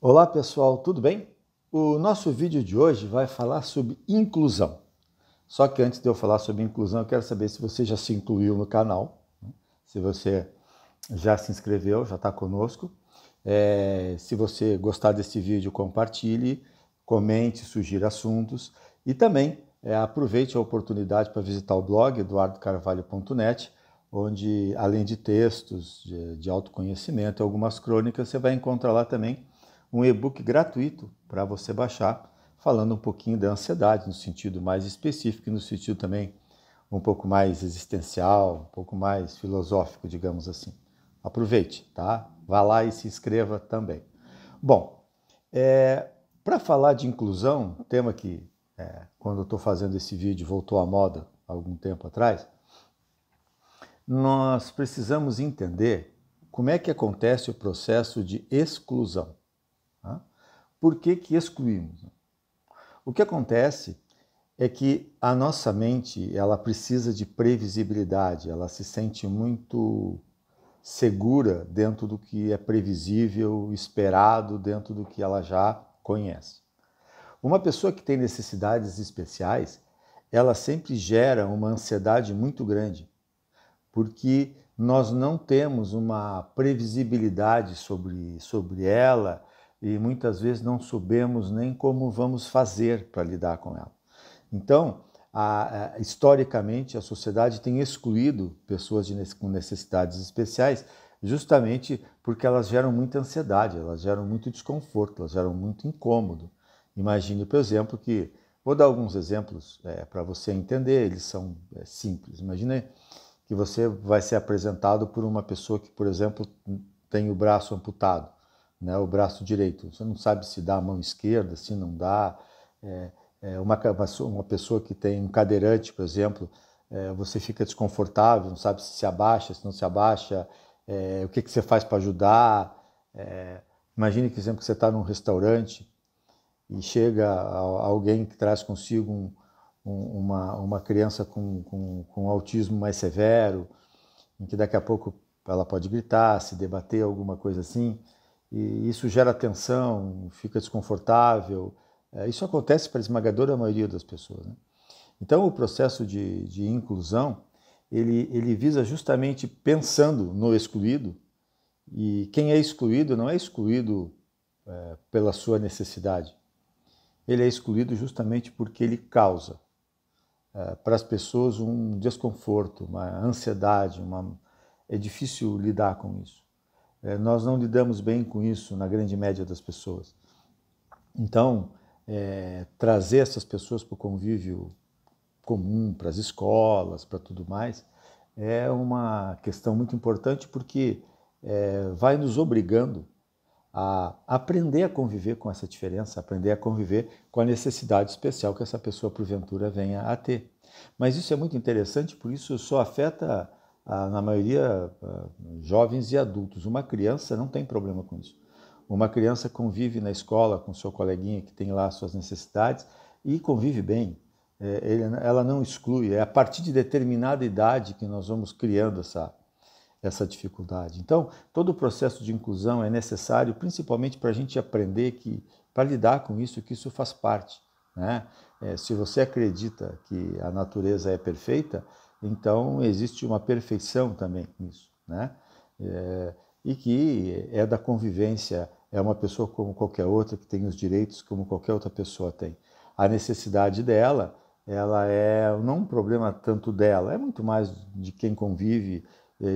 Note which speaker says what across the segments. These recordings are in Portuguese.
Speaker 1: Olá pessoal, tudo bem? O nosso vídeo de hoje vai falar sobre inclusão. Só que antes de eu falar sobre inclusão, eu quero saber se você já se incluiu no canal, se você já se inscreveu, já está conosco. Se você gostar desse vídeo, compartilhe, comente, sugira assuntos e também aproveite a oportunidade para visitar o blog eduardocarvalho.net, onde além de textos de autoconhecimento e algumas crônicas, você vai encontrar lá também um e-book gratuito para você baixar, falando um pouquinho da ansiedade, no sentido mais específico e no sentido também um pouco mais existencial, um pouco mais filosófico, digamos assim. Aproveite, tá? Vá lá e se inscreva também. Bom, para falar de inclusão, um tema que, quando eu estou fazendo esse vídeo, voltou à moda há algum tempo atrás, nós precisamos entender como é que acontece o processo de exclusão. Tá? Por que excluímos? O que acontece é que a nossa mente ela precisa de previsibilidade, ela se sente muito segura dentro do que é previsível, esperado, dentro do que ela já conhece. Uma pessoa que tem necessidades especiais, ela sempre gera uma ansiedade muito grande, porque nós não temos uma previsibilidade sobre ela e muitas vezes não sabemos nem como vamos fazer para lidar com ela. Então, historicamente, a sociedade tem excluído pessoas com necessidades especiais justamente porque elas geram muita ansiedade, elas geram muito desconforto, elas geram muito incômodo. Imagine, por exemplo, que... Vou dar alguns exemplos para você entender, eles são simples. Imagine que você vai ser apresentado por uma pessoa que, por exemplo, tem o braço amputado, né, o braço direito. Você não sabe se dá a mão esquerda, se não dá. Uma pessoa que tem um cadeirante, por exemplo, você fica desconfortável, não sabe se abaixa, se não se abaixa, o que você faz para ajudar. Imagine, por exemplo, que você está num restaurante e chega alguém que traz consigo uma criança com autismo mais severo, em que daqui a pouco ela pode gritar, se debater, alguma coisa assim, e isso gera tensão, fica desconfortável. Isso acontece para a esmagadora maioria das pessoas, né? Então, o processo de inclusão, ele visa justamente pensando no excluído, e quem é excluído não é excluído pela sua necessidade, ele é excluído justamente porque ele causa para as pessoas um desconforto, uma ansiedade, é difícil lidar com isso. Nós não lidamos bem com isso na grande média das pessoas. Então, trazer essas pessoas para o convívio comum, para as escolas, para tudo mais, é uma questão muito importante porque vai nos obrigando a aprender a conviver com essa diferença, aprender a conviver com a necessidade especial que essa pessoa, porventura, venha a ter. Mas isso é muito interessante, por isso só afeta, na maioria, jovens e adultos. Uma criança não tem problema com isso. Uma criança convive na escola com seu coleguinha que tem lá suas necessidades e convive bem. Ela não exclui, é a partir de determinada idade que nós vamos criando essa dificuldade. Então, todo o processo de inclusão é necessário, principalmente para a gente aprender que, para lidar com isso, que isso faz parte, né? Se você acredita que a natureza é perfeita, então existe uma perfeição também nisso, né? E que é da convivência, é uma pessoa como qualquer outra, que tem os direitos como qualquer outra pessoa tem. A necessidade dela, ela é não um problema tanto dela, é muito mais de quem convive,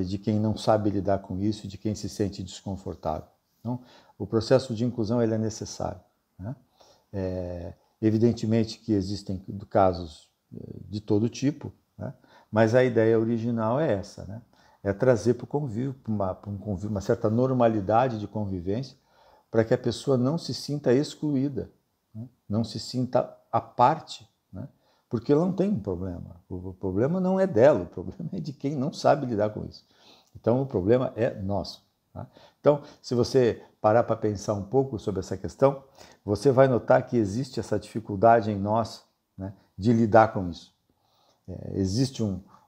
Speaker 1: de quem não sabe lidar com isso, de quem se sente desconfortável. Então, o processo de inclusão ele é necessário, né? Evidentemente que existem casos de todo tipo, né? Mas a ideia original é essa, né? É trazer para o convívio, uma certa normalidade de convivência, para que a pessoa não se sinta excluída, né? Não se sinta à parte, né? Porque ela não tem um problema. O problema não é dela, o problema é de quem não sabe lidar com isso. Então, o problema é nosso. Tá? Então, se você parar para pensar um pouco sobre essa questão, você vai notar que existe essa dificuldade em nós, né, de lidar com isso. Existe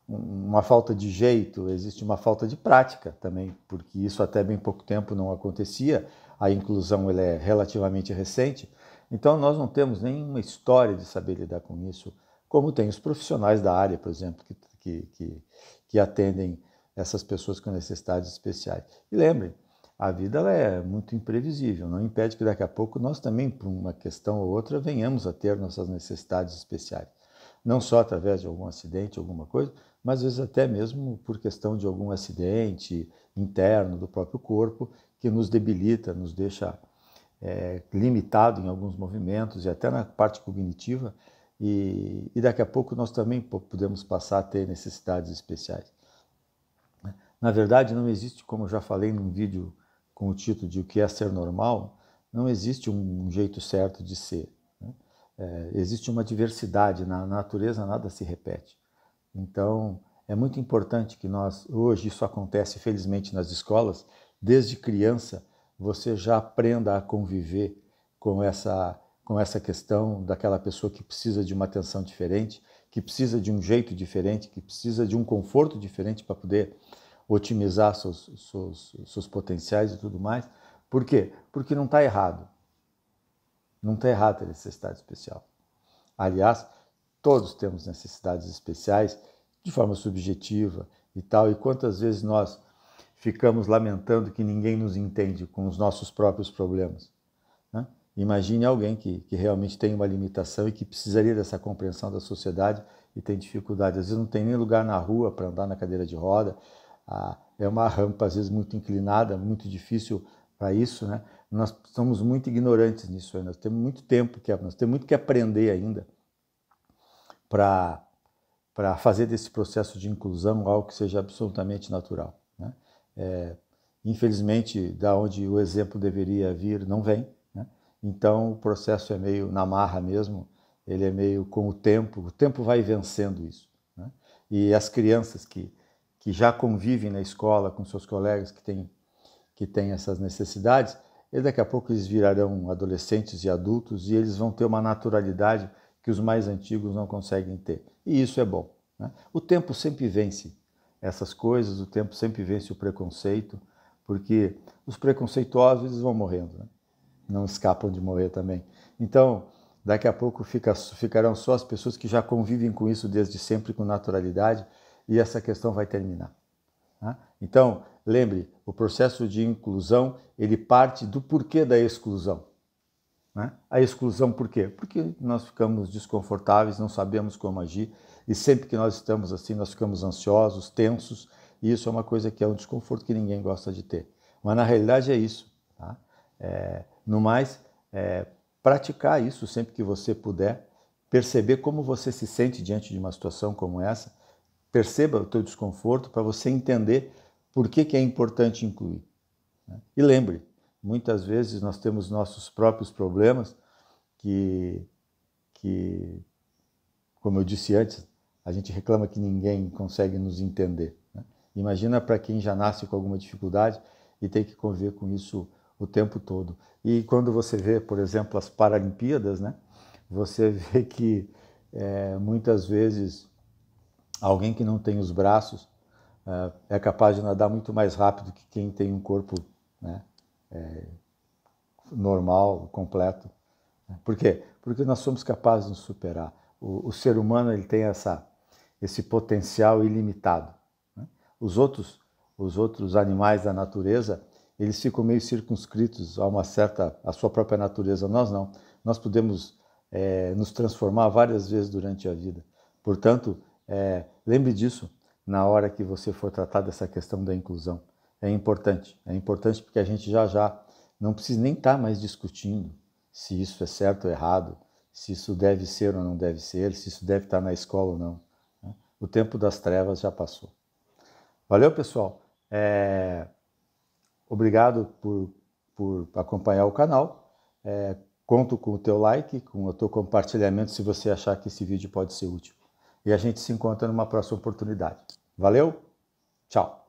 Speaker 1: uma falta de jeito, existe uma falta de prática também, porque isso até bem pouco tempo não acontecia. a inclusão ela é relativamente recente, então nós não temos nenhuma história de saber lidar com isso, como tem os profissionais da área, por exemplo, que atendem essas pessoas com necessidades especiais. E lembrem, a vida ela é muito imprevisível, não impede que daqui a pouco nós também, por uma questão ou outra, venhamos a ter nossas necessidades especiais. Não só através de algum acidente, alguma coisa, mas às vezes até mesmo por questão de algum acidente interno do próprio corpo que nos debilita, nos deixa limitado em alguns movimentos e até na parte cognitiva, e daqui a pouco nós também podemos passar a ter necessidades especiais. Na verdade, não existe, como eu já falei num vídeo com o título de O que é ser normal, não existe um jeito certo de ser. Existe uma diversidade, na natureza nada se repete. Então, é muito importante que nós, hoje isso acontece felizmente nas escolas, desde criança você já aprenda a conviver com essa questão daquela pessoa que precisa de uma atenção diferente, que precisa de um jeito diferente, que precisa de um conforto diferente para poder otimizar seus potenciais e tudo mais. Por quê? Porque não está errado. Não está errado ter necessidade especial. Aliás, todos temos necessidades especiais de forma subjetiva e tal, e quantas vezes nós ficamos lamentando que ninguém nos entende com os nossos próprios problemas, né? Imagine alguém que realmente tem uma limitação e que precisaria dessa compreensão da sociedade e tem dificuldade. Às vezes não tem nem lugar na rua para andar na cadeira de roda, é uma rampa às vezes muito inclinada, muito difícil para isso, né? Nós somos muito ignorantes nisso, nós temos muito tempo, nós temos muito que aprender ainda para fazer desse processo de inclusão algo que seja absolutamente natural, né? Infelizmente, da onde o exemplo deveria vir, não vem, né? Então o processo é meio na marra mesmo, ele é meio com o tempo vai vencendo isso, né? E as crianças que já convivem na escola com seus colegas que têm essas necessidades, e daqui a pouco eles virarão adolescentes e adultos e eles vão ter uma naturalidade que os mais antigos não conseguem ter. E isso é bom, né? O tempo sempre vence essas coisas, o tempo sempre vence o preconceito, porque os preconceituosos eles vão morrendo, né? Não escapam de morrer também. Então, daqui a pouco ficarão só as pessoas que já convivem com isso desde sempre com naturalidade e essa questão vai terminar, né? Então, lembre, o processo de inclusão, ele parte do porquê da exclusão, né? A exclusão por quê? Porque nós ficamos desconfortáveis, não sabemos como agir, e sempre que nós estamos assim, nós ficamos ansiosos, tensos, e isso é uma coisa que é um desconforto que ninguém gosta de ter. Mas na realidade é isso, tá? No mais, praticar isso sempre que você puder, perceber como você se sente diante de uma situação como essa, perceba o teu desconforto para você entender por que é importante incluir, né? E lembre, muitas vezes nós temos nossos próprios problemas que, como eu disse antes, a gente reclama que ninguém consegue nos entender, né? Imagina para quem já nasce com alguma dificuldade e tem que conviver com isso o tempo todo. E quando você vê, por exemplo, as Paralimpíadas, né, você vê que muitas vezes alguém que não tem os braços é capaz de nadar muito mais rápido que quem tem um corpo, né, normal, completo. Por quê? Porque nós somos capazes de nos superar. O ser humano ele tem esse potencial ilimitado, né? Os outros animais da natureza, eles ficam meio circunscritos à sua própria natureza. Nós não. Nós podemos nos transformar várias vezes durante a vida. Portanto, lembre disso na hora que você for tratar dessa questão da inclusão. É importante porque a gente já não precisa nem estar mais discutindo se isso é certo ou errado, se isso deve ser ou não deve ser, se isso deve estar na escola ou não, né? O tempo das trevas já passou. Valeu, pessoal. Obrigado por acompanhar o canal. Conto com o teu like, com o teu compartilhamento, se você achar que esse vídeo pode ser útil. E a gente se encontra numa próxima oportunidade. Valeu, tchau!